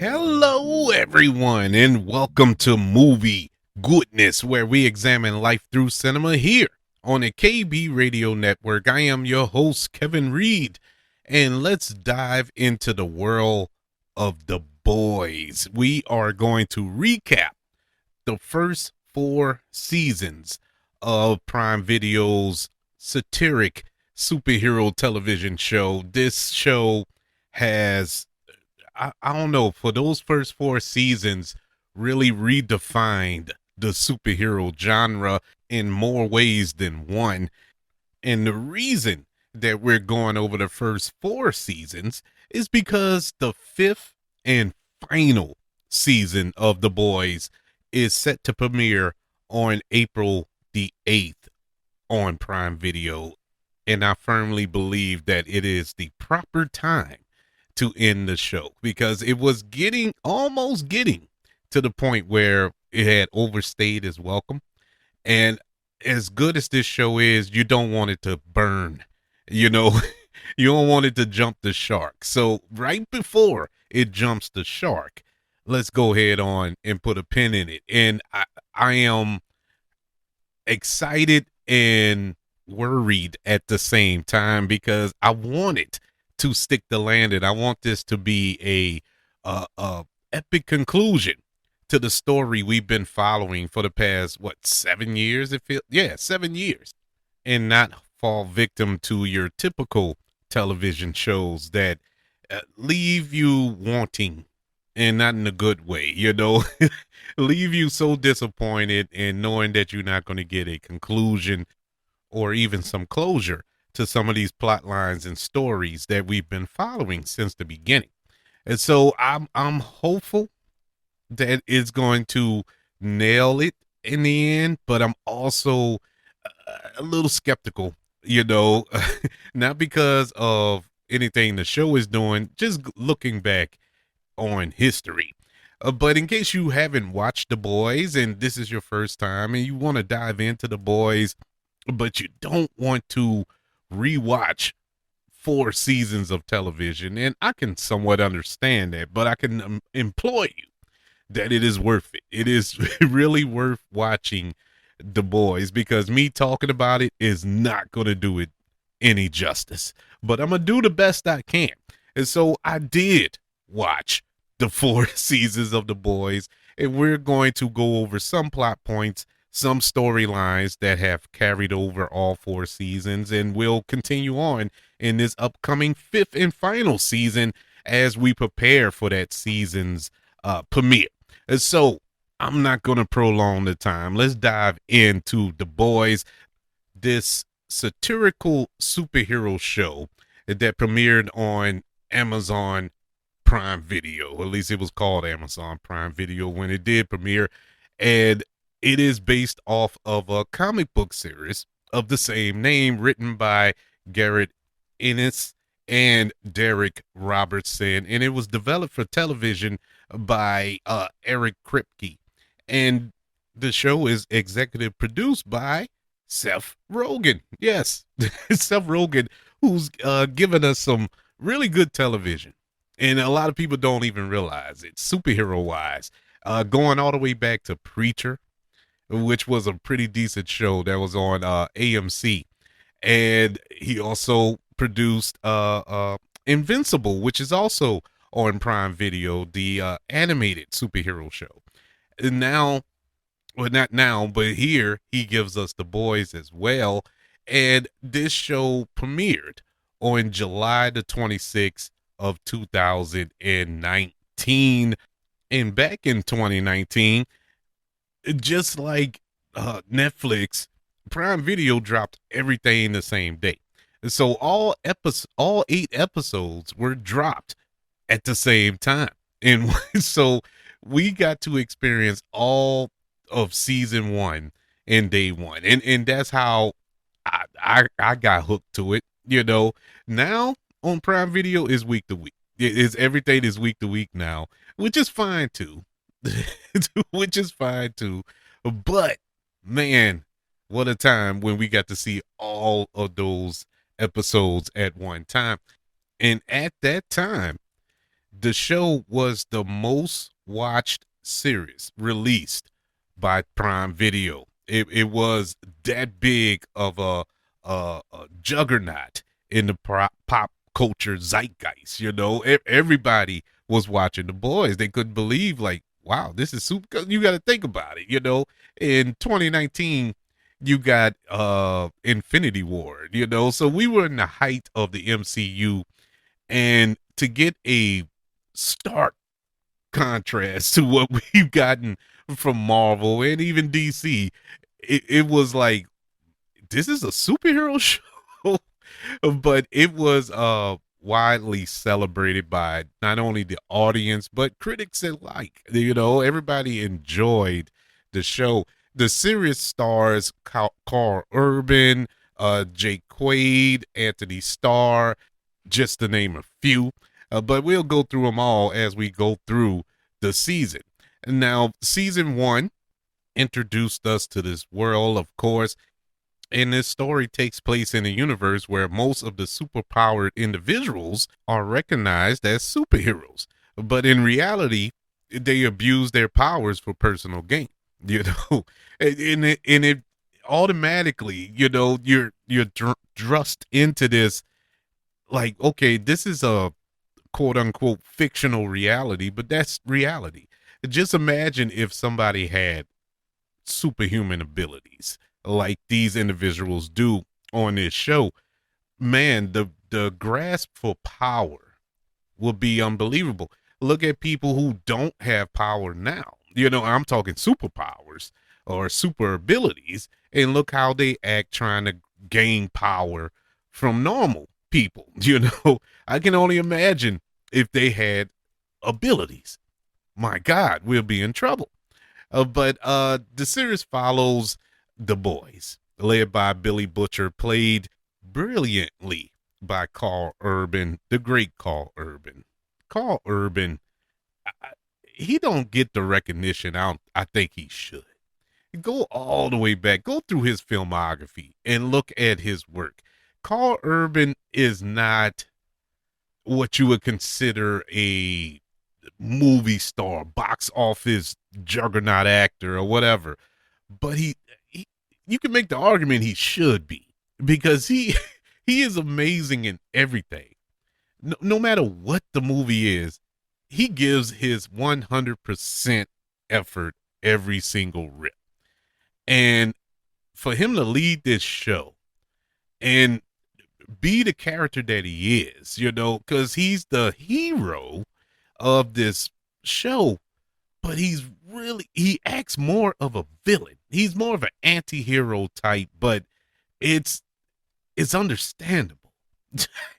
Hello, everyone, and welcome to Movie Goodness, where we examine life through cinema here on the KB Radio Network. I am your host, Kevin Reed, and let's dive into the world of The Boys. We are going to recap the first four seasons of Prime Video's satiric superhero television show. This show has I don't know, for those first four seasons, really redefined the superhero genre in more ways than one. And the reason that we're going over the first four seasons is because the fifth and final season of The Boys is set to premiere on April the 8th on Prime Video. And I firmly believe that it is the proper time to end the show because it was almost getting to the point where it had overstayed its welcome. And as good as this show is, you don't want it to burn, you know, you don't want it to jump the shark. So right before it jumps the shark, let's go ahead on and put a pin in it. And I am excited and worried at the same time because I want it to stick the landing. I want this to be a epic conclusion to the story we've been following for the past 7 years. 7 years, and not fall victim to your typical television shows that leave you wanting, and not in a good way, leave you so disappointed and knowing that you're not going to get a conclusion or even some closure to some of these plot lines and stories that we've been following since the beginning. And so I'm hopeful that it's going to nail it in the end, but I'm also a little skeptical, not because of anything the show is doing, just looking back on history. But in case you haven't watched The Boys and this is your first time and you want to dive into The Boys, but you don't want to rewatch four seasons of television, and I can somewhat understand that, but I can implore you that it is worth it. It is really worth watching The Boys because me talking about it is not going to do it any justice, but I'm going to do the best I can. And so I did watch the four seasons of The Boys, and we're going to go over some plot points, some storylines that have carried over all four seasons, and will continue on in this upcoming fifth and final season as we prepare for that season's premiere. And so I'm not going to prolong the time. Let's dive into The Boys, this satirical superhero show that premiered on Amazon Prime Video. At least it was called Amazon Prime Video when it did premiere. And it is based off of a comic book series of the same name written by Garrett Ennis and Derek Robertson. And it was developed for television by Eric Kripke. And the show is executive produced by Seth Rogen. Yes, Seth Rogen, who's given us some really good television. And a lot of people don't even realize it, superhero-wise. Going all the way back to Preacher, which was a pretty decent show that was on AMC. And he also produced Invincible, which is also on Prime Video, the animated superhero show. And now, well, not now, but here he gives us The Boys as well. And this show premiered on July the 26th of 2019. And back in 2019, just like Netflix, Prime Video dropped everything the same day. And so all 8 episodes were dropped at the same time. And so we got to experience all of season 1 in day 1. And that's how I got hooked to it. Now on Prime Video is week to week. Everything is week to week now, which is fine too. Which is fine too. But man, what a time when we got to see all of those episodes at one time. And at that time, The show was the most watched series released by Prime Video. It was that big of a juggernaut in the pop culture zeitgeist. Everybody was watching The Boys. They couldn't believe, like, wow, this is super. 'Cause you got to think about it. In 2019, you got Infinity War. So we were in the height of the MCU, and to get a stark contrast to what we've gotten from Marvel and even DC, it was like, this is a superhero show. But it was widely celebrated by not only the audience but critics alike. Everybody enjoyed the show. The series stars Carl Urban, Jake Quaid, Anthony Starr, just to name a few. But we'll go through them all as we go through the season. Now, season one introduced us to this world, of course, and this story takes place in a universe where most of the superpowered individuals are recognized as superheroes. But in reality, they abuse their powers for personal gain. You know, and it automatically, you're thrust into this, like, okay, this is a quote unquote fictional reality, but that's reality. Just imagine if somebody had superhuman abilities like these individuals do on this show. Man, the grasp for power will be unbelievable. Look at people who don't have power now. I'm talking superpowers or super abilities, and look how they act trying to gain power from normal people. I can only imagine if they had abilities. My God, we'll be in trouble. But the series follows the boys, led by Billy Butcher, played brilliantly by Carl Urban, the great Carl Urban. Carl Urban, he don't get the recognition I think he should. Go all the way back, go through his filmography and look at his work. Carl Urban is not what you would consider a movie star, box office juggernaut actor or whatever. But he you can make the argument he should be, because he he is amazing in everything. No matter what the movie is, he gives his 100% effort every single rip. And for him to lead this show and be the character that he is, because he's the hero of this show, but he acts more of a villain. He's more of an anti-hero type, but it's understandable.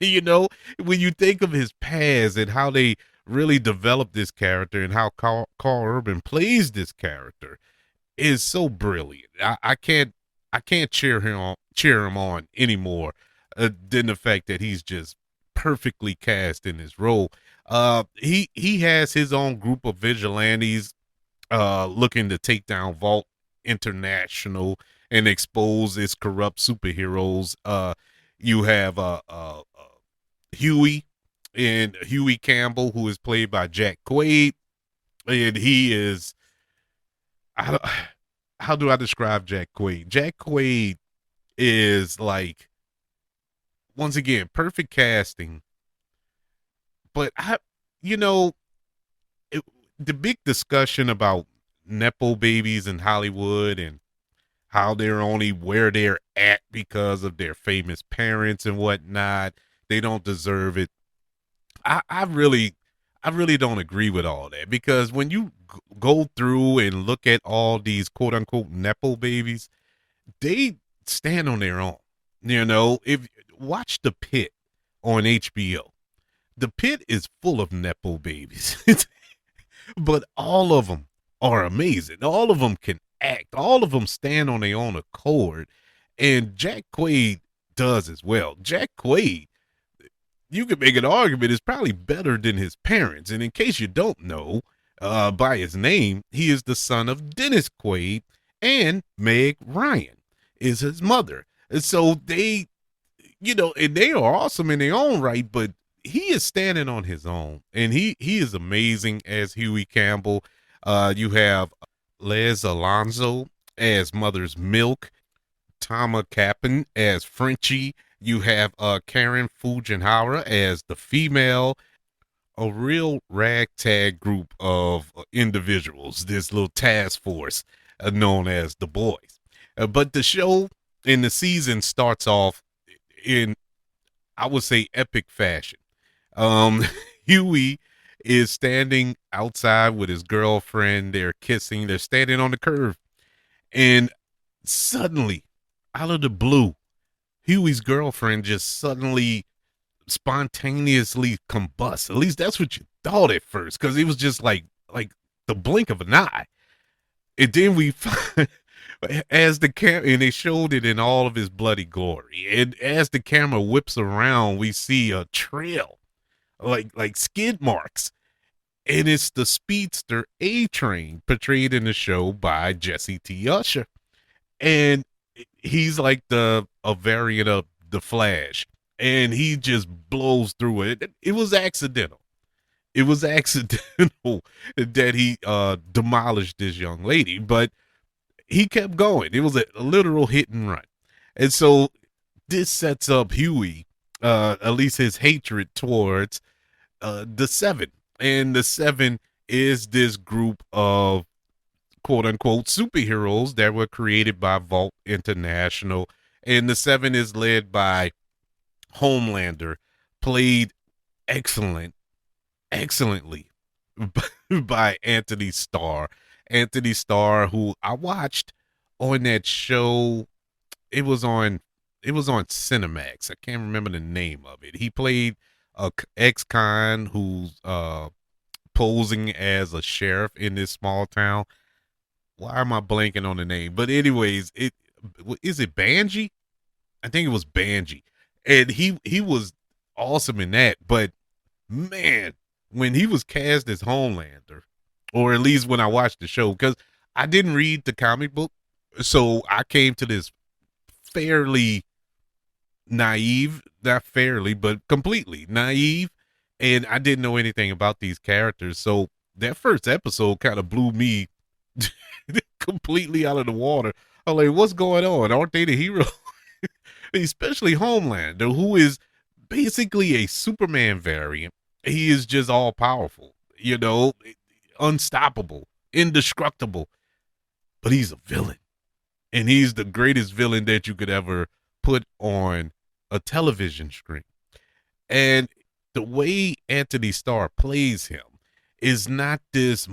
When you think of his past and how they really developed this character and how Carl Urban plays this character is so brilliant. I can't cheer him on anymore than the fact that he's just perfectly cast in his role. He has his own group of vigilantes looking to take down Vought International and expose its corrupt superheroes. You have Hughie, and Hughie Campbell, who is played by Jack Quaid, and he is, how, how do I describe Jack Quaid? Jack Quaid is like, once again, perfect casting, but you know, it, the big discussion about nepo babies in Hollywood and how they're only where they're at because of their famous parents and whatnot. They don't deserve it. I really don't agree with all that, because when you go through and look at all these quote unquote nepo babies, they stand on their own. If watch The Pit on HBO, The Pit is full of nepo babies, but all of them are amazing. All of them can act. All of them stand on their own accord, and Jack Quaid does as well. Jack Quaid, you could make an argument, is probably better than his parents. And in case you don't know, by his name, he is the son of Dennis Quaid, and Meg Ryan is his mother. And so they, and they are awesome in their own right, but he is standing on his own, and he is amazing as Hughie Campbell. You have Les Alonso as Mother's Milk, Tama Kaplan as Frenchie. You have Karen Fujinhara as the female. A real ragtag group of individuals. This little task force known as the Boys. But the show in the season starts off in, I would say, epic fashion. Um, Huey is standing outside with his girlfriend. They're kissing. They're standing on the curb. And suddenly, out of the blue, Huey's girlfriend just suddenly spontaneously combusts. At least that's what you thought at first, because it was just like the blink of an eye. And then we find, as the camera, and they showed it in all of his bloody glory. And as the camera whips around, we see a trail, like skid marks, and it's the speedster A Train portrayed in the show by Jesse T. Usher, and he's like a variant of the Flash, and he just blows through it. It was accidental. It was accidental that he demolished this young lady, but he kept going. It was a literal hit and run. And so this sets up Huey, at least his hatred towards the Seven. And the Seven is this group of quote unquote superheroes that were created by Vought International. And the Seven is led by Homelander, played excellently by Anthony Starr. Anthony Starr, who I watched on that show. It was on Cinemax. I can't remember the name of it. He played a ex-con who's posing as a sheriff in this small town. Why am I blanking on the name? But anyways, it is it Banji? I think it was Banji. And he was awesome in that, but man, when he was cast as Homelander, or at least when I watched the show, because I didn't read the comic book, so I came to this fairly naive, not fairly, but completely naive, and I didn't know anything about these characters. So that first episode kind of blew me completely out of the water. I'm like, what's going on? Aren't they the hero? Especially Homelander, who is basically a Superman variant. He is just all powerful, unstoppable, indestructible, but he's a villain. And he's the greatest villain that you could ever put on a television screen. And the way Anthony Starr plays him is not this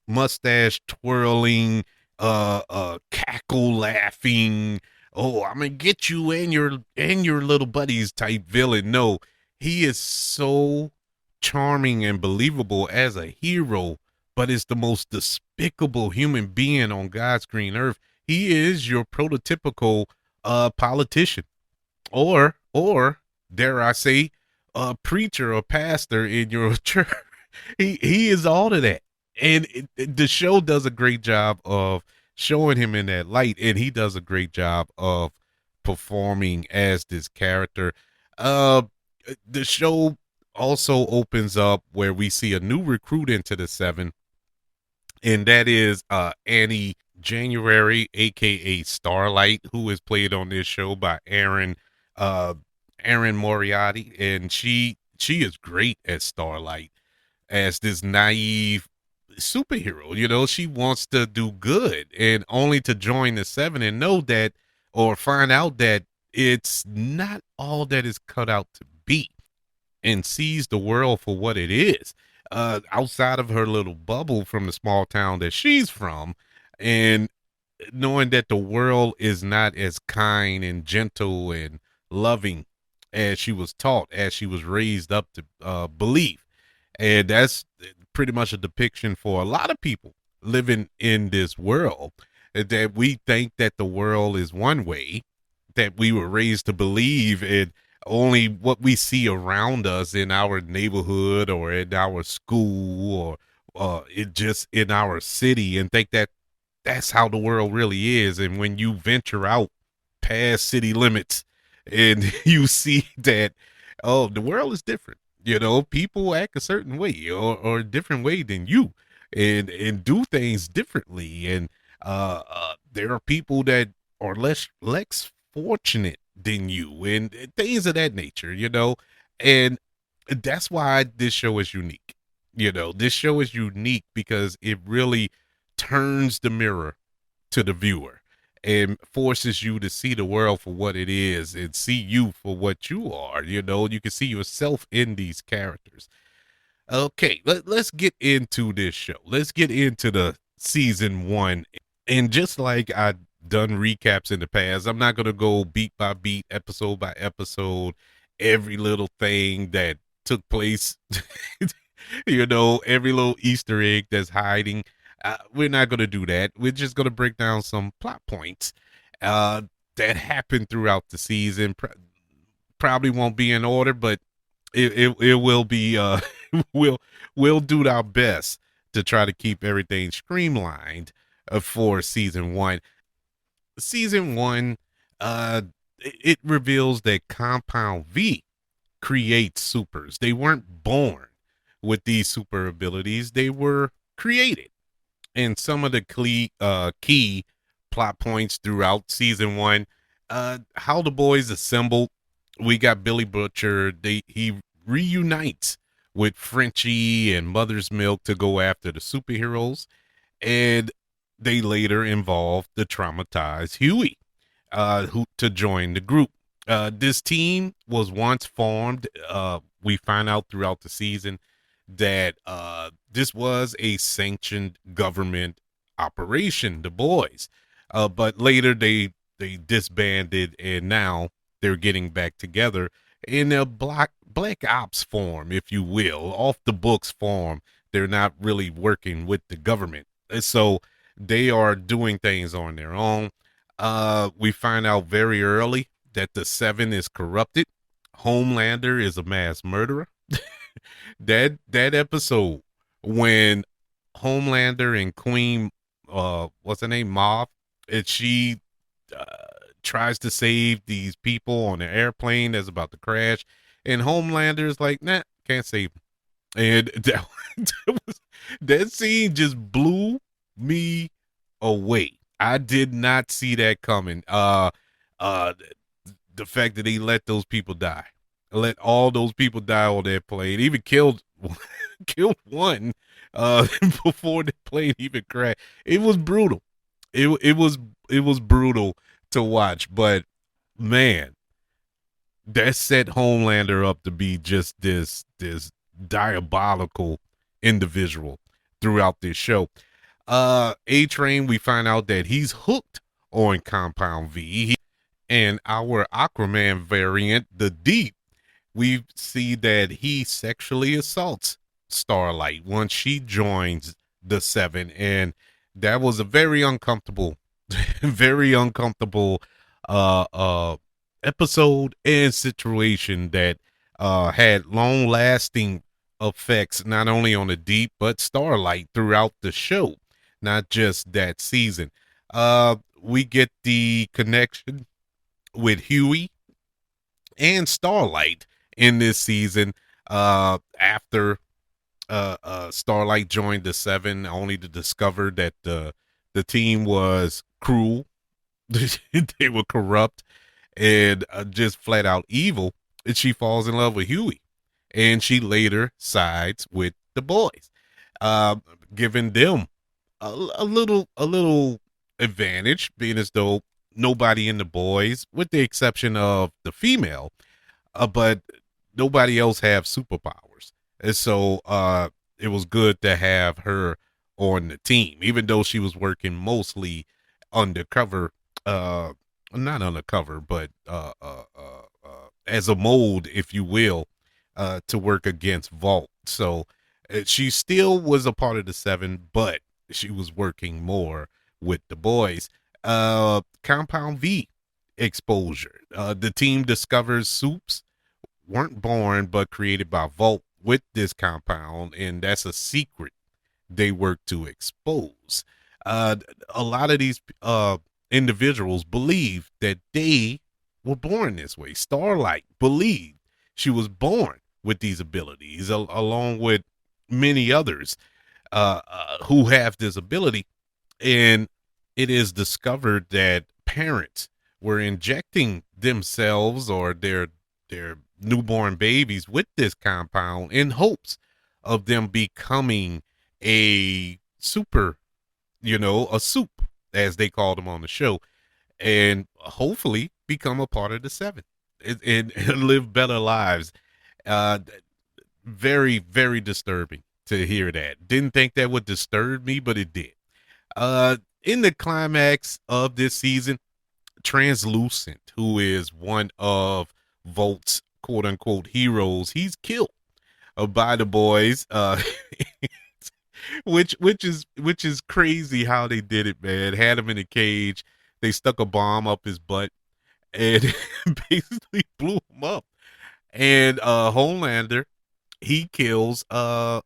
mustache twirling, cackle laughing, oh, I'm gonna get you and your little buddies type villain. No, he is so charming and believable as a hero, but is the most despicable human being on God's green earth. He is your prototypical politician, or dare I say, a preacher or pastor in your church. He is all of that, and the show does a great job of showing him in that light, and he does a great job of performing as this character. Uh, the show also opens up where we see a new recruit into the Seven, and that is Annie January, aka Starlight, who is played on this show by Aaron Moriarty, and she is great as Starlight, as this naive superhero. She wants to do good, and only to join the Seven and know that, or find out that it's not all that is cut out to be, and sees the world for what it is, outside of her little bubble from the small town that she's from, and knowing that the world is not as kind and gentle and loving as she was taught, as she was raised up to believe. And that's pretty much a depiction for a lot of people living in this world, that we think that the world is one way, that we were raised to believe in only what we see around us in our neighborhood or in our school, or it just in our city, and think that that's how the world really is. And when you venture out past city limits and you see that, oh, the world is different. People act a certain way or a different way than you, and do things differently. And there are people that are less fortunate than you, and things of that nature. And that's why this show is unique. This show is unique because it really turns the mirror to the viewer and forces you to see the world for what it is and see you for what you are. You can see yourself in these characters. Okay, let's get into this show. Let's get into the season one. And just like I've done recaps in the past, I'm not going to go beat by beat, episode by episode, every little thing that took place, every little Easter egg that's hiding. We're not going to do that. We're just going to break down some plot points uh, that happened throughout the season. Probably won't be in order, but it will be. We'll we'll do our best to try to keep everything streamlined for season one. Season one, it reveals that Compound V creates supers. They weren't born with these super abilities; they were created. And some of the key plot points throughout season one, how the boys assembled. We got Billy Butcher. He reunites with Frenchie and Mother's Milk to go after the superheroes, and they later involve the traumatized Hughie, who to join the group. This team was once formed. We find out throughout the season that this was a sanctioned government operation, the boys. But later they disbanded, and now they're getting back together in a black ops form, if you will, off the books form. They're not really working with the government, and so they are doing things on their own. We find out very early that the Seven is corrupted. Homelander is a mass murderer. That episode when Homelander and Queen, what's her name, Maeve, and she uh, tries to save these people on an airplane that's about to crash, and Homelander is like, nah, can't save them. And that scene just blew me away. I did not see that coming. Uh, the fact that he let those people die, let all those people die on that plane, even killed killed one before the plane even crashed. It was brutal. It was brutal to watch, but man, that set Homelander up to be just this diabolical individual throughout this show. A Train, we find out that he's hooked on Compound V. And our Aquaman variant, the Deep, we see that he sexually assaults Starlight once she joins the Seven, and that was a very uncomfortable, very uncomfortable uh uh episode and situation that had long lasting effects not only on the Deep but Starlight throughout the show, not just that season. We get the connection with Hughie and Starlight in this season. After Starlight joined the Seven, only to discover that the team was cruel, they were corrupt, and just flat out evil. And she falls in love with Hughie, and she later sides with the boys, uh, giving them a little advantage, being as though nobody in the boys, with the exception of the female, but nobody else have superpowers. And so it was good to have her on the team, even though she was working mostly undercover, uh, not undercover, but as a mold, if you will, to work against Vault. So she still was a part of the Seven, but she was working more with the boys. Compound V exposure. The team discovers soups weren't born but created by Vault with this compound, and that's a secret they work to expose. Uh, a lot of these individuals believe that they were born this way. Starlight believed she was born with these abilities, along with many others who have this ability. And it is discovered that parents were injecting themselves or their newborn babies with this compound in hopes of them becoming a super, a soup, as they called them on the show, and hopefully become a part of the seven and live better lives. Uh, Very, very disturbing to hear that. Didn't think that would disturb me, but it did. In the climax of this season, Translucent, who is one of Vaught's quote unquote heroes, he's killed by the boys. Which is crazy how they did it, man. Had him in a cage. They stuck a bomb up his butt and basically blew him up. And Homelander, he kills one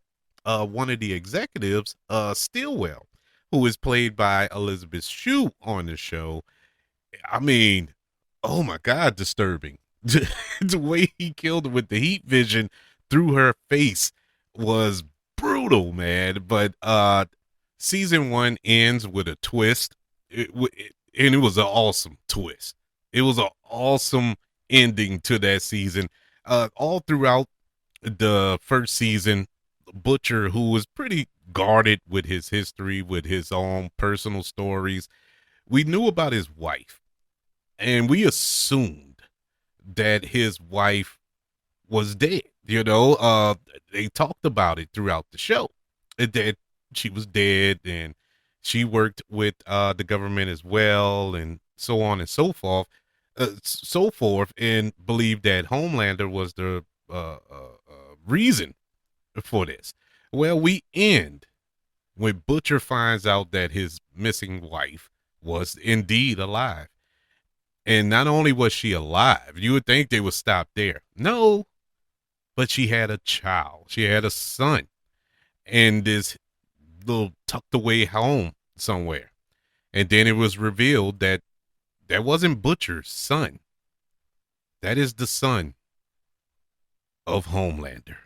of the executives, Stillwell, who is played by Elizabeth Shue on the show. I mean, oh my God, disturbing. The way he killed her with the heat vision through her face was brutal, man. But season one ends with a twist. And it was an awesome twist. It was an awesome ending to that season. All throughout the first season, Butcher, who was pretty guarded with his history, with his own personal stories, we knew about his wife, and we assumed that his wife was dead. They talked about it throughout the show, that she was dead, and she worked with the government as well, and so on and so forth, and believed that Homelander was the reason for this. Well, we end when Butcher finds out that his missing wife was indeed alive. And not only was she alive, you would think they would stop there. No, but she had a child. She had a son in this little tucked away home somewhere. And then it was revealed that that wasn't Butcher's son. That is the son of Homelander.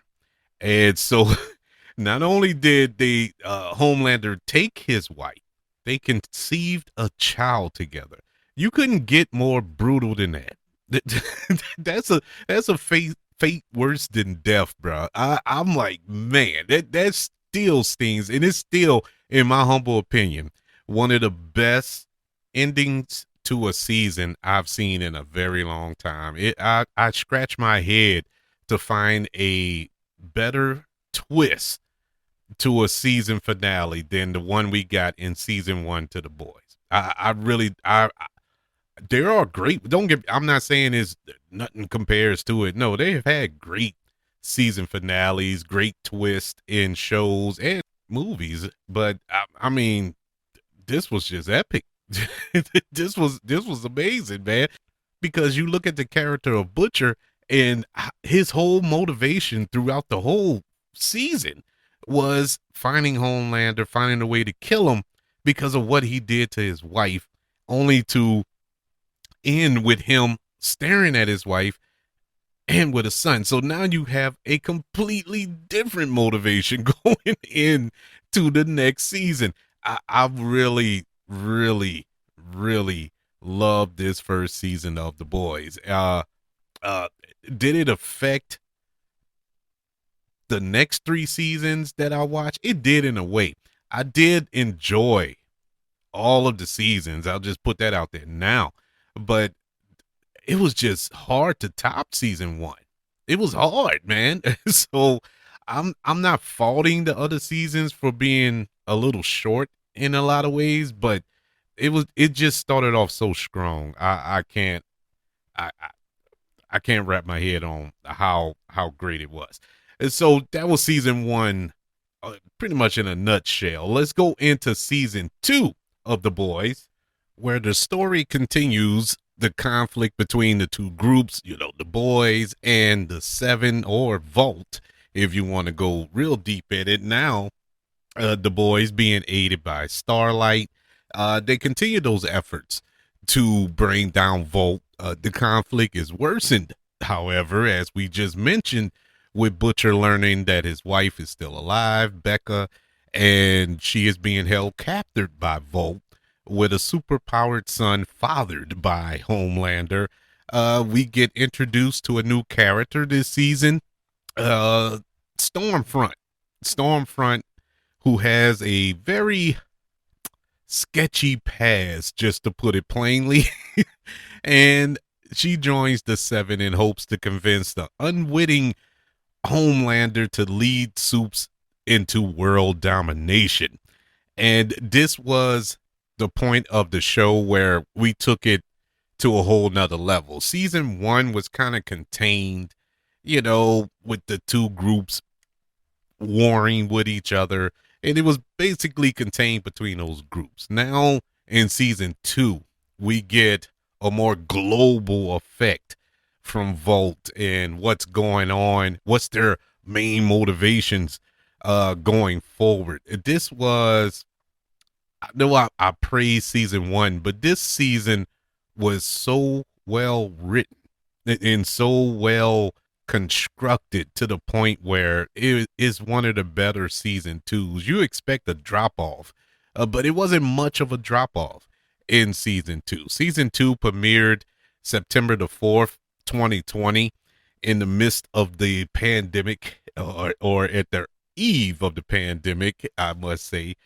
And so not only did the Homelander take his wife, they conceived a child together. You couldn't get more brutal than that. That's a fate worse than death, bro. I'm like, man, that still stings, and it's still, in my humble opinion, one of the best endings to a season I've seen in a very long time. I scratch my head to find a better twist to a season finale than the one we got in season one to the boys. I really, they are great. I'm not saying it's nothing compares to it. No, they have had great season finales, great twists in shows and movies. But I mean, this was just epic. This was amazing, man. Because you look at the character of Butcher and his whole motivation throughout the whole season was finding Homelander, finding a way to kill him because of what he did to his wife, only to end with him staring at his wife and with a son. So now you have a completely different motivation going into the next season. I really, really, really loved this first season of The Boys. Did it affect the next three seasons that I watched? It did, in a way. I did enjoy all of the seasons. I'll just put that out there now. But it was just hard to top season one. It was hard, man. So I'm not faulting the other seasons for being a little short in a lot of ways, but it just started off so strong. I can't I can't wrap my head on how great it was. And so that was season one, pretty much in a nutshell. Let's go into season two of The Boys, where the story continues the conflict between the two groups, the boys and the seven, or Vought, if you want to go real deep in it. Now, the boys being aided by Starlight, they continue those efforts to bring down Vought. The conflict is worsened, however, as we just mentioned, with Butcher learning that his wife is still alive, Becca, and she is being held captive by Vought with a superpowered son fathered by Homelander. We get introduced to a new character this season, uh, Stormfront. Stormfront, who has a very sketchy past, just to put it plainly. And she joins the Seven in hopes to convince the unwitting Homelander to lead Supes into world domination. And this was the point of the show where we took it to a whole nother level. Season one was kind of contained, with the two groups warring with each other, and it was basically contained between those groups. Now in season two, we get a more global effect from Vought and what's going on, what's their main motivations going forward. This was, I know I praised season one, but this season was so well written and so well constructed to the point where it is one of the better season twos. You expect a drop off, but it wasn't much of a drop off in season two. Season two premiered September the 4th, 2020, in the midst of the pandemic, or at the eve of the pandemic, I must say.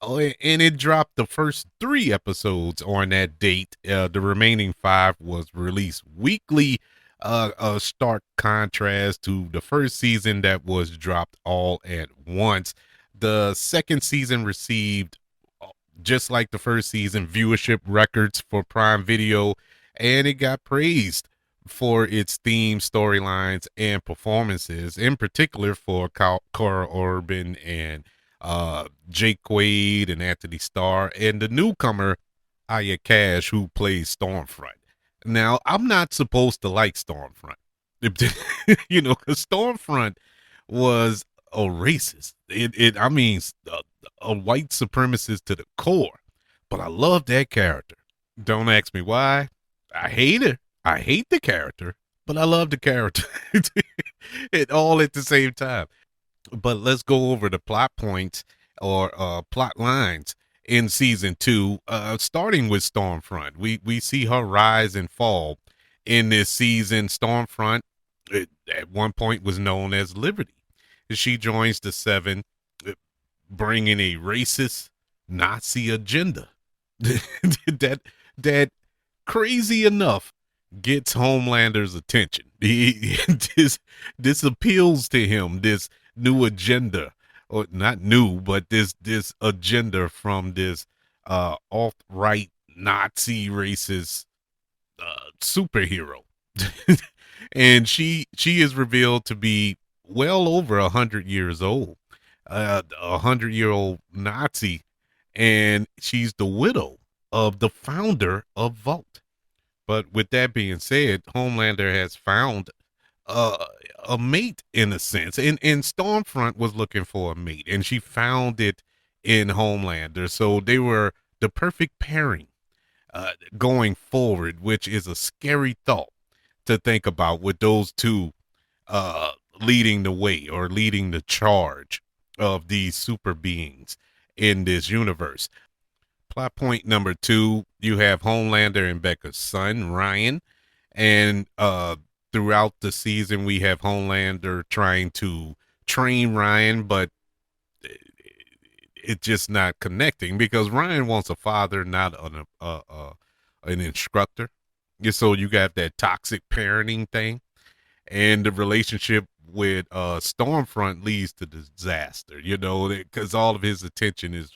Oh, and it dropped the first 3 episodes on that date. The remaining 5 was released weekly, a stark contrast to the first season that was dropped all at once. The second season received, just like the first season, viewership records for Prime Video, and it got praised for its theme, storylines, and performances, in particular for Cora Urban and Jake Quaid and Anthony Starr, and the newcomer Aya Cash, who plays Stormfront. Now, I'm not supposed to like Stormfront, because Stormfront was a racist. I mean, a white supremacist to the core. But I love that character. Don't ask me why. I hate her. I hate the character, but I love the character. It all at the same time. But let's go over the plot points, or plot lines in season two, starting with Stormfront. We see her rise and fall in this season. Stormfront, at one point, was known as Liberty. She joins the Seven, bringing a racist Nazi agenda that crazy enough gets Homelander's attention. This appeals to him, this new agenda, or not new, but this agenda from this alt-right Nazi racist superhero. And she is revealed to be well over 100 years old, 100-year-old Nazi, and she's the widow of the founder of Vought. But with that being said, Homelander has found a mate, in a sense, and Stormfront was looking for a mate, and she found it in Homelander. So they were the perfect pairing going forward, which is a scary thought to think about, with those two leading the way, or leading the charge of these super beings in this universe. Plot point number 2, you have Homelander and Becca's son, Ryan. And throughout the season, we have Homelander trying to train Ryan, but it's just not connecting, because Ryan wants a father, not an instructor. So you got that toxic parenting thing. And the relationship with Stormfront leads to disaster, because all of his attention is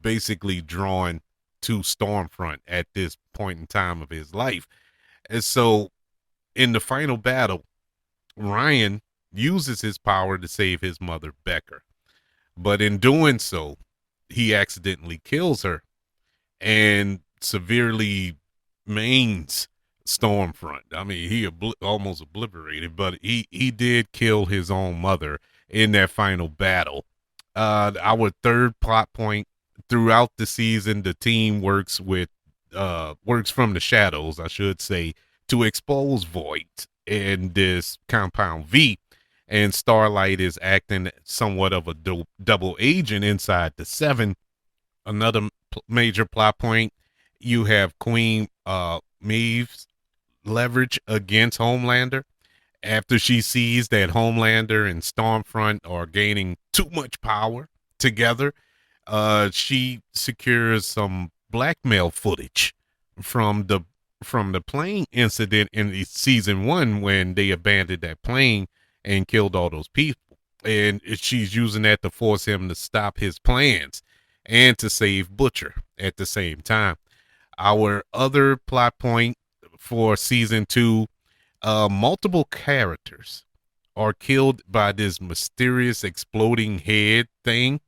basically drawn to Stormfront at this point in time of his life. And so in the final battle, Ryan uses his power to save his mother, Becca. But in doing so, he accidentally kills her and severely maims Stormfront. I mean, he almost obliterated, but he did kill his own mother in that final battle. Our third plot point: throughout the season, the team works from the shadows, I should say, to expose Vought and this Compound V. and Starlight is acting somewhat of a double agent inside the Seven. Another major plot point: you have Queen Maeve's leverage against Homelander after she sees that Homelander and Stormfront are gaining too much power together. She secures some blackmail footage from the plane incident in season one when they abandoned that plane and killed all those people. And she's using that to force him to stop his plans and to save Butcher at the same time. Our other plot point for season two: multiple characters are killed by this mysterious exploding head thing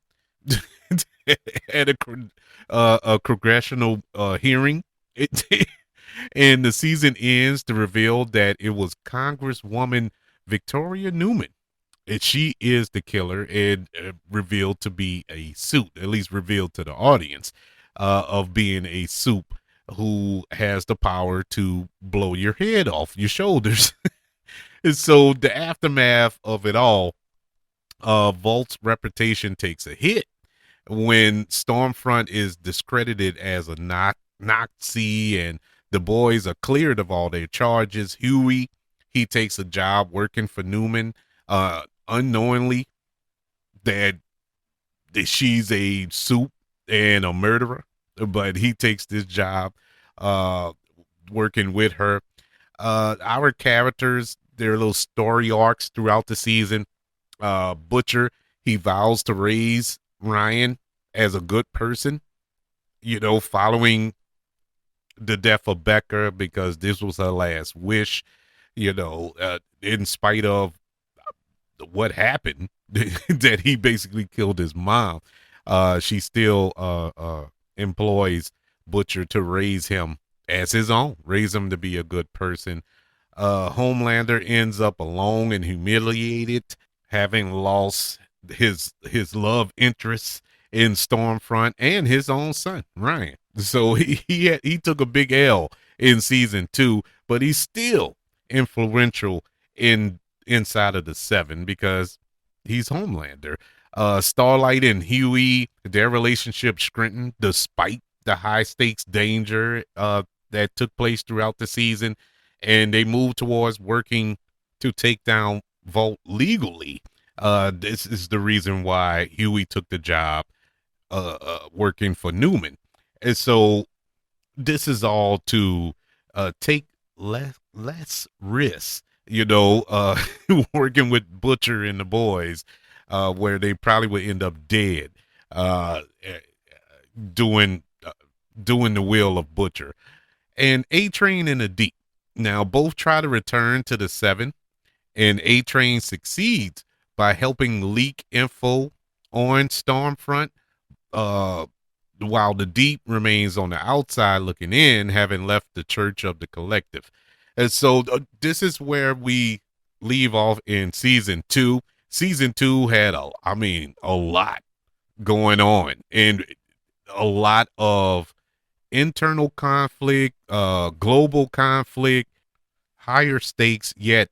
at a congressional hearing. It, and the season ends to reveal that it was Congresswoman Victoria Newman. And she is the killer, and revealed to be a suit, at least revealed to the audience, of being a soup who has the power to blow your head off your shoulders. And so the aftermath of it all, Vault's reputation takes a hit when Stormfront is discredited as a Nazi, and the boys are cleared of all their charges. Hughie, he takes a job working for Newman, unknowingly that she's a soup and a murderer, but he takes this job working with her. Our characters, their little story arcs throughout the season. Butcher, he vows to raise Ryan as a good person, following the death of Becca, because this was her last wish, in spite of what happened, that he basically killed his mom. She still employs Butcher to raise him as his own, raise him to be a good person. Homelander ends up alone and humiliated, having lost his love interests in Stormfront and his own son Ryan. So he took a big L in season two, but he's still influential inside of the Seven because he's Homelander. Starlight and Hughie, their relationship strengthened despite the high stakes danger that took place throughout the season, and they moved towards working to take down Vought legally. This is the reason why Hughie took the job working for Newman. And so this is all to take less risks, working with Butcher and the boys, where they probably would end up dead, doing the will of Butcher. And A-Train and the Deep. Now, both try to return to the Seven, and A-Train succeeds by helping leak info on Stormfront, while the Deep remains on the outside looking in, having left the Church of the Collective. And so this is where we leave off in season two. Season two had a lot going on, and a lot of internal conflict, global conflict, higher stakes, yet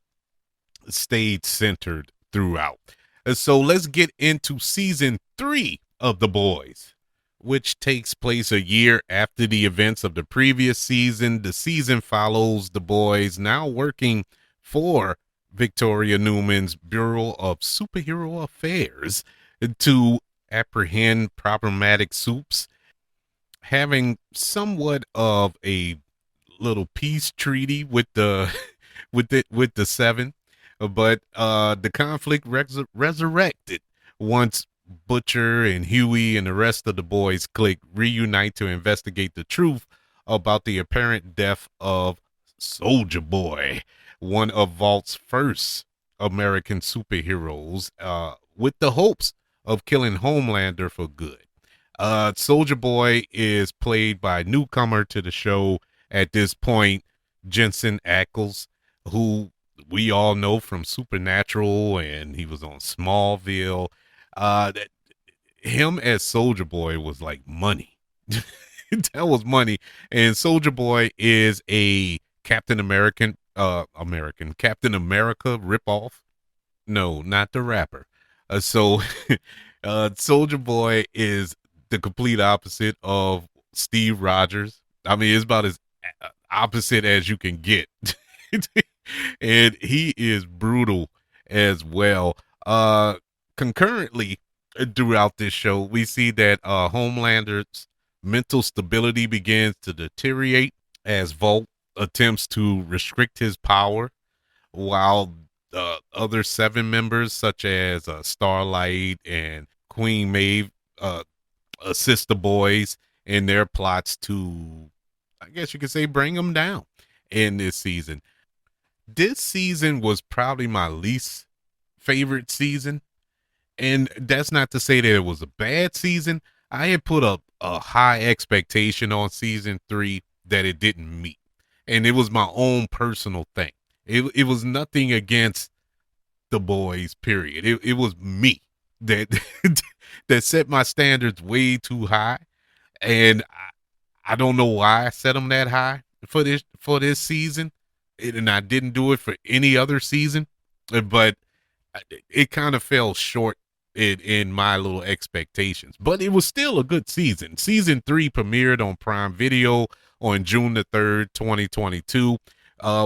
stayed centered throughout. And so let's get into season three of The Boys, which takes place a year after the events of the previous season. The season follows the boys now working for Victoria Newman's Bureau of Superhero Affairs to apprehend problematic soups, having somewhat of a little peace treaty with the with the Seven, but the conflict resurrected once Butcher and Hughie and the rest of the boys clique reunite to investigate the truth about the apparent death of Soldier Boy, one of Vault's first American superheroes, with the hopes of killing Homelander for good. Soldier Boy is played by a newcomer to the show at this point, Jensen Ackles, who we all know from Supernatural, and he was on Smallville. That him as Soldier Boy was like money. That was money. And Soldier Boy is a Captain America ripoff. No, not the rapper. So, Soldier Boy is the complete opposite of Steve Rogers. I mean, it's about as opposite as you can get, and he is brutal as well. Concurrently, throughout this show, we see that Homelander's mental stability begins to deteriorate as Volt attempts to restrict his power, while other seven members, such as Starlight and Queen Maeve, uh, assist the boys in their plots to, I guess you could say, bring them down in this season. This season was probably my least favorite season. And that's not to say that it was a bad season. I had put a high expectation on season three that it didn't meet. And it was my own personal thing. It was nothing against the boys, period. It was me that that set my standards way too high. And I don't know why I set them that high for this season. And I didn't do it for any other season. But it kind of fell short in my little expectations, but it was still a good season. Season three premiered on Prime Video on June the 3rd, 2022,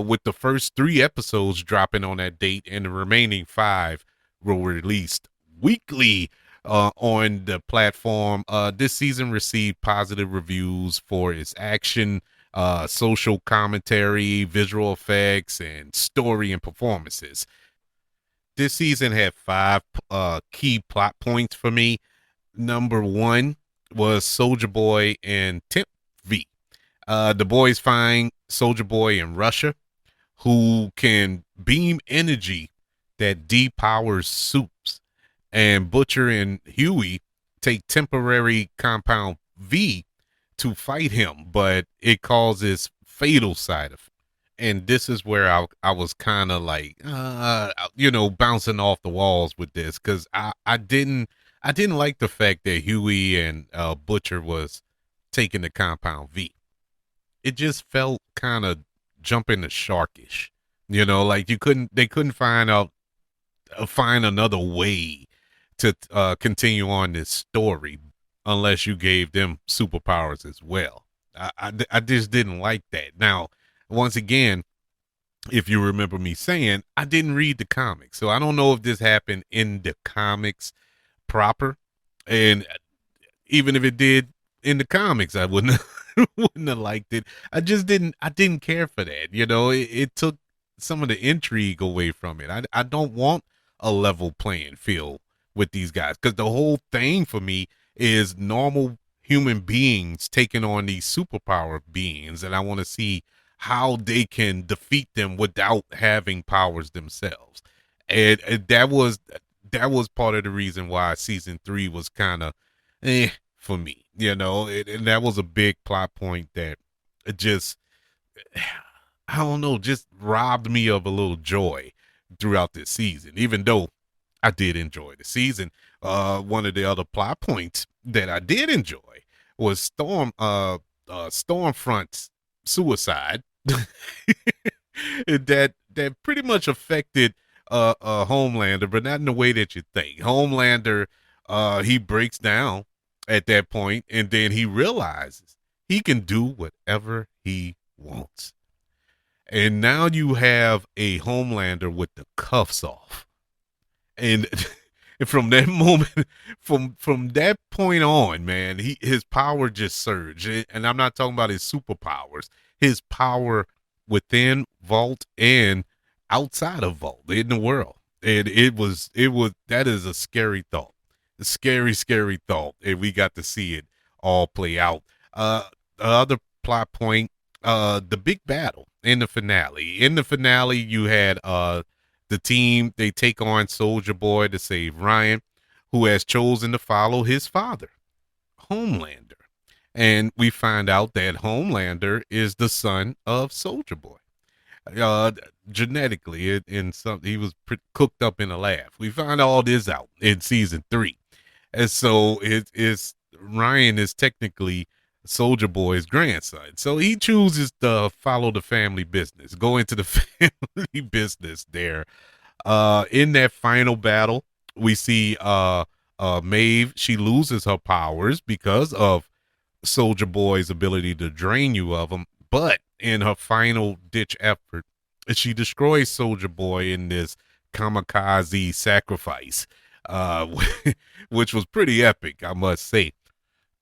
with the first three episodes dropping on that date, and the remaining five were released weekly on the platform. This season received positive reviews for its action, social commentary, visual effects, and story and performances. This season had five key plot points for me. Number one was Soldier Boy and Temp V. The boys find Soldier Boy in Russia, who can beam energy that depowers soups, and Butcher and Hughie take temporary compound V to fight him, but it causes fatal side effects. And this is where I was kind of like bouncing off the walls with this, because I didn't like the fact that Huey and Butcher was taking the compound V. It just felt kind of jumping the sharkish, like they couldn't find another way to continue on this story unless you gave them superpowers as well. I just didn't like that. Now, once again, if you remember me saying, I didn't read the comics, so I don't know if this happened in the comics proper. And even if it did in the comics, I wouldn't wouldn't have liked it. I didn't care for that. It took some of the intrigue away from it. I don't want a level playing field with these guys, because the whole thing for me is normal human beings taking on these superpower beings, and I want to see how they can defeat them without having powers themselves. And that was part of the reason why season three was kind of for me, and that was a big plot point that just, I don't know, just robbed me of a little joy throughout this season, even though I did enjoy the season. One of the other plot points that I did enjoy was Stormfront's suicide. that pretty much affected Homelander, but not in the way that you think. Homelander, he breaks down at that point, and then he realizes he can do whatever he wants. And now you have a Homelander with the cuffs off. And from that moment, from that point on, man, his power just surged. And I'm not talking about his superpowers, his power within Vault and outside of Vault in the world. And it was that is a scary thought, a scary thought, and we got to see it all play out. The other plot point, the big battle in the finale. In the finale, you had the team, they take on Soldier Boy to save Ryan, who has chosen to follow his father, Homelander. And we find out that Homelander is the son of Soldier Boy. Uh, Genetically, in some, he was cooked up in a lab. We find all this out in season three, and so Ryan is technically Soldier Boy's grandson. So he chooses to follow the family business, go into the family business there, In that final battle, we see Maeve. She loses her powers because of Soldier Boy's ability to drain you of them. But in her final ditch effort, she destroys Soldier Boy in this kamikaze sacrifice, uh, which was pretty epic, I must say.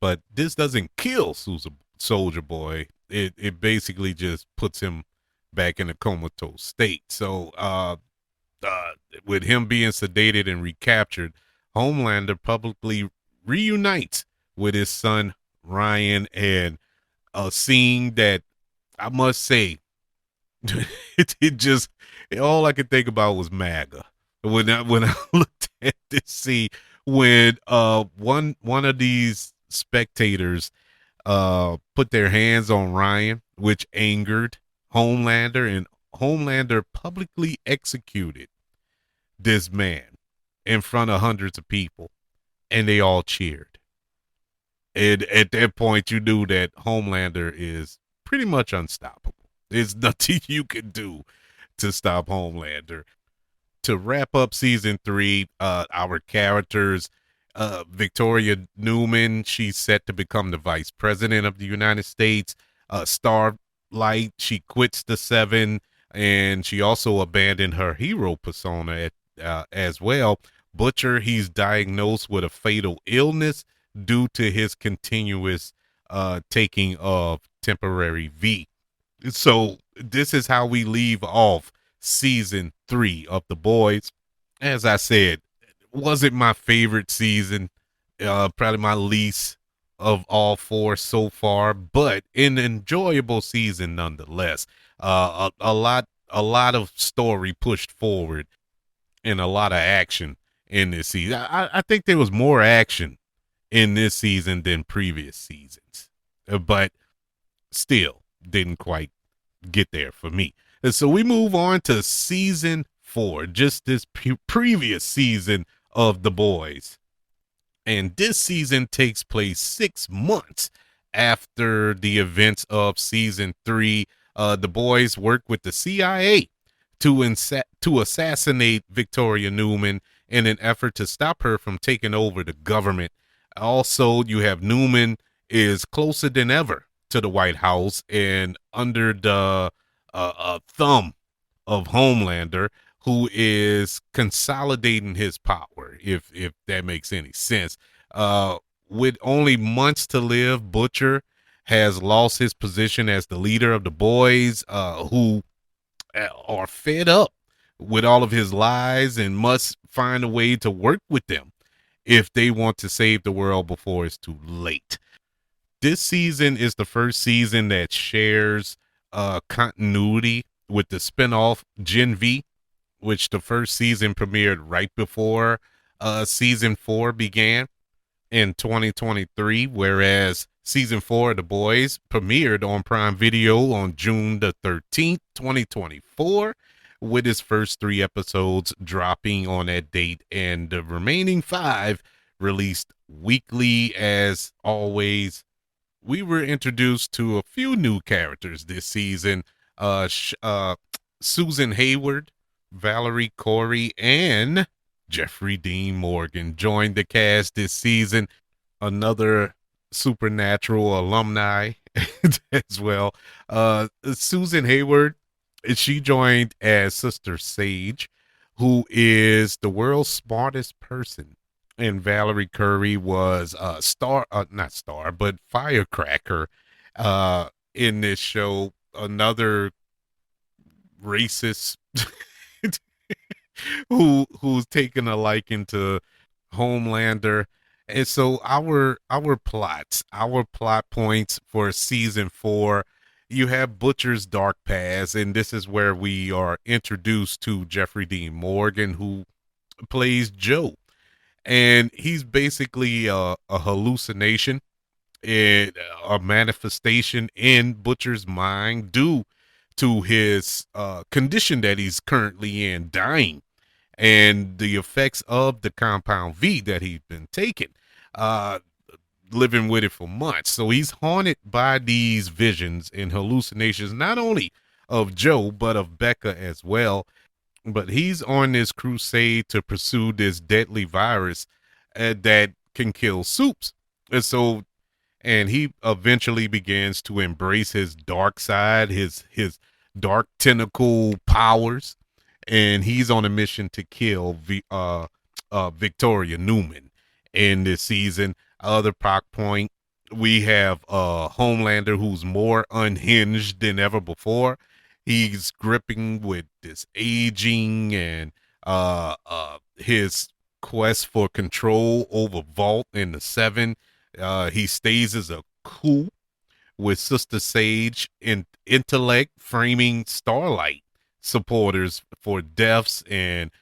But this doesn't kill Soldier Boy. It basically just puts him back in a comatose state. So uh, with him being sedated and recaptured, Homelander publicly reunites with his son Ryan, and a scene that I must say, it just all I could think about was MAGA. When I looked at this scene, when one of these spectators put their hands on Ryan, which angered Homelander, and Homelander publicly executed this man in front of hundreds of people, and they all cheered. And at that point, you knew that Homelander is pretty much unstoppable. There's nothing you can do to stop Homelander. To wrap up season 3, our characters, Victoria Newman, she's set to become the vice president of the United States. Starlight, she quits the Seven, and she also abandoned her hero persona as well. Butcher, he's diagnosed with a fatal illness due to his continuous taking of temporary V. So this is how we leave off season 3 of The Boys. As I said, wasn't my favorite season, probably my least of all 4 so far, but an enjoyable season nonetheless. A lot of story pushed forward and a lot of action in this season. I think there was more action in this season than previous seasons, but still didn't quite get there for me. And so we move on to season 4, just this previous season of The Boys. And this season takes place 6 months after the events of season 3. The Boys work with the CIA to assassinate Victoria Newman in an effort to stop her from taking over the government. Also, you have Newman is closer than ever to the White House and under the thumb of Homelander, who is consolidating his power, if that makes any sense. With only months to live, Butcher has lost his position as the leader of the Boys, who are fed up with all of his lies and must find a way to work with them if they want to save the world before it's too late. This season is the first season that shares continuity with the spinoff Gen V, which the first season premiered right before season 4 began in 2023, whereas season 4 of The Boys premiered on Prime Video on June the 13th, 2024, with its first 3 episodes dropping on that date, and the remaining 5 released weekly. As always, we were introduced to a few new characters this season. Susan Hayward, Valerie Corey, and Jeffrey Dean Morgan joined the cast this season. Another Supernatural alumni as well. Susan Hayward, she joined as Sister Sage, who is the world's smartest person. And Valerie Curry was not star, but firecracker in this show. Another racist who's taken a liking to Homelander. And so our plot points for season 4, you have Butcher's dark past, and this is where we are introduced to Jeffrey Dean Morgan, who plays Joe. And he's basically a hallucination, a manifestation in Butcher's mind due to his condition that he's currently in, dying, and the effects of the compound V that he's been taking, living with it for months. So he's haunted by these visions and hallucinations, not only of Joe, but of Becca as well. but he's on this crusade to pursue this deadly virus that can kill soups. And so, and he eventually begins to embrace his dark side, his dark tentacle powers, and he's on a mission to kill Victoria Newman in this season. Other plot point, we have Homelander, who's more unhinged than ever before. He's gripping with this aging and his quest for control over Vault and the Seven. He stays as a coup with Sister Sage in intellect framing Starlight supporters for deaths and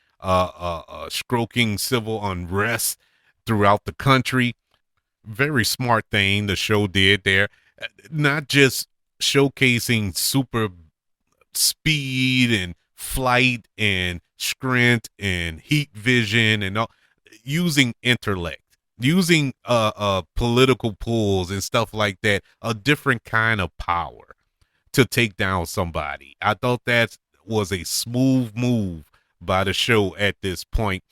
stroking civil unrest throughout the country. Very smart thing the show did there. Not just showcasing super speed and flight and strength and heat vision and all, using intellect, using political pulls and stuff like that, a different kind of power to take down somebody. I thought that was a smooth move by the show at this point.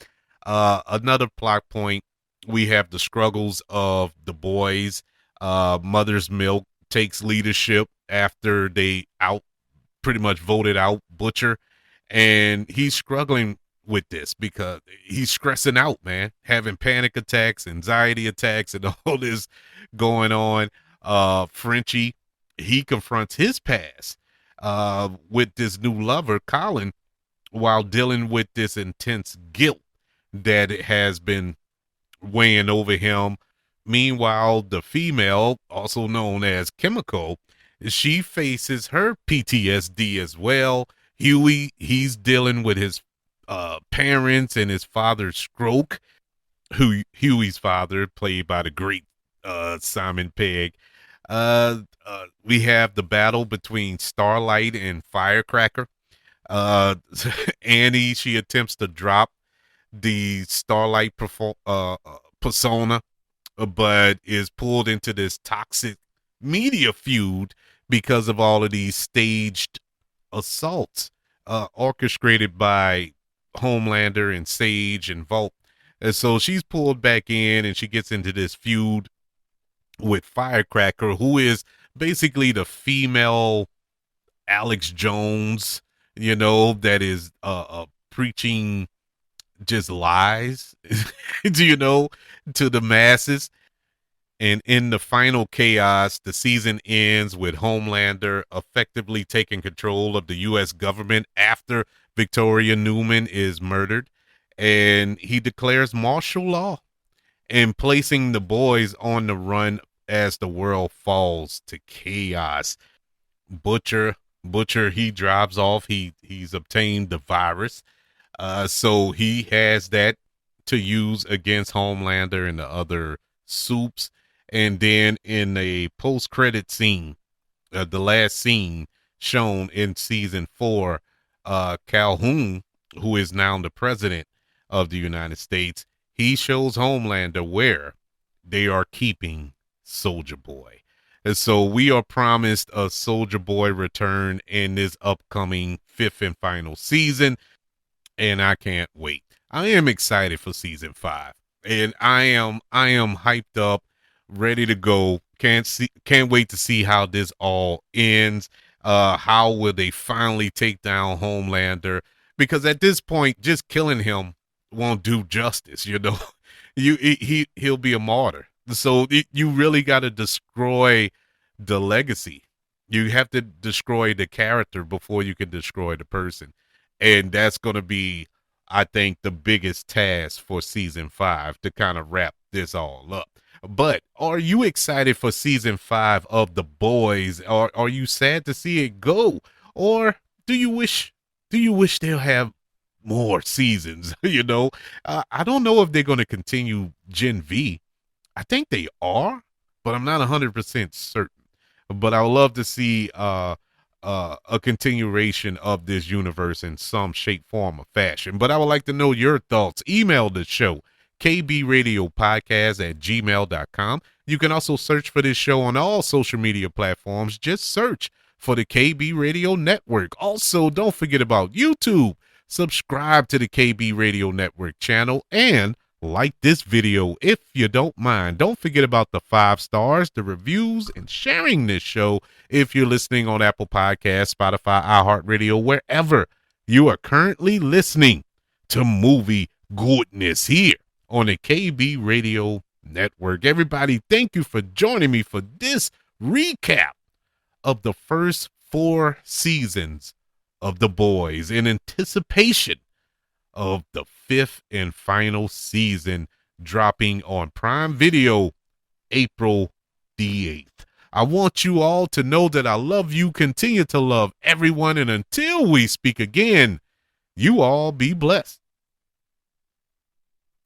Another plot point, we have the struggles of the boys. Mother's Milk takes leadership after they out pretty much voted out Butcher, and he's struggling with this because he's stressing out, man, having panic attacks, anxiety attacks, and all this going on. Frenchie, he confronts his past with this new lover, Colin, while dealing with this intense guilt that it has been weighing over him. Meanwhile, the female, also known as Chemical, she faces her PTSD as well. Hughie, he's dealing with his parents and his father's stroke. Hughie's father, played by the great Simon Pegg. We have the battle between Starlight and Firecracker. Uh, Annie, she attempts to drop the Starlight persona, but is pulled into this toxic media feud because of all of these staged assaults orchestrated by Homelander and Sage and Vought. And so she's pulled back in and she gets into this feud with Firecracker, who is basically the female Alex Jones, that is preaching just lies, to the masses. And in the final chaos, the season ends with Homelander effectively taking control of the U.S. government after Victoria Newman is murdered. And he declares martial law and placing the boys on the run as the world falls to chaos. Butcher, he drives off. He's obtained the virus. So he has that to use against Homelander and the other soups. And then in a post-credit scene, the last scene shown in season 4, Calhoun, who is now the president of the United States, he shows Homelander where they are keeping Soldier Boy. And so we are promised a Soldier Boy return in this upcoming 5th and final season, and I can't wait. I am excited for season 5, and I am hyped up, ready to go. Can't wait to see how this all ends. How will they finally take down Homelander? Because at this point, just killing him won't do justice. He'll be a martyr. So you really got to destroy the legacy. You have to destroy the character before you can destroy the person, and that's going to be, I think, the biggest task for season 5 to kind of wrap this all up. But are you excited for season 5 of The Boys? Or are you sad to see it go? Or do you wish they'll have more seasons? I don't know if they're going to continue Gen V. I think they are, but I'm not 100% certain. But I would love to see a continuation of this universe in some shape, form, or fashion. But I would like to know your thoughts. Email the show, kbradiopodcast@gmail.com. You can also search for this show on all social media platforms. Just search for the KB Radio Network. Also, don't forget about YouTube. subscribe to the KB Radio Network channel, and like this video if you don't mind. Don't forget about the 5 stars, the reviews, and sharing this show if you're listening on Apple Podcasts, Spotify, iHeartRadio, wherever you are currently listening to Movie Goodness here on the KB Radio Network. Everybody, thank you for joining me for this recap of the first 4 seasons of The Boys in anticipation of the 5th and final season dropping on Prime Video April the 8th. I want you all to know that I love you, continue to love everyone, and until we speak again, you all be blessed.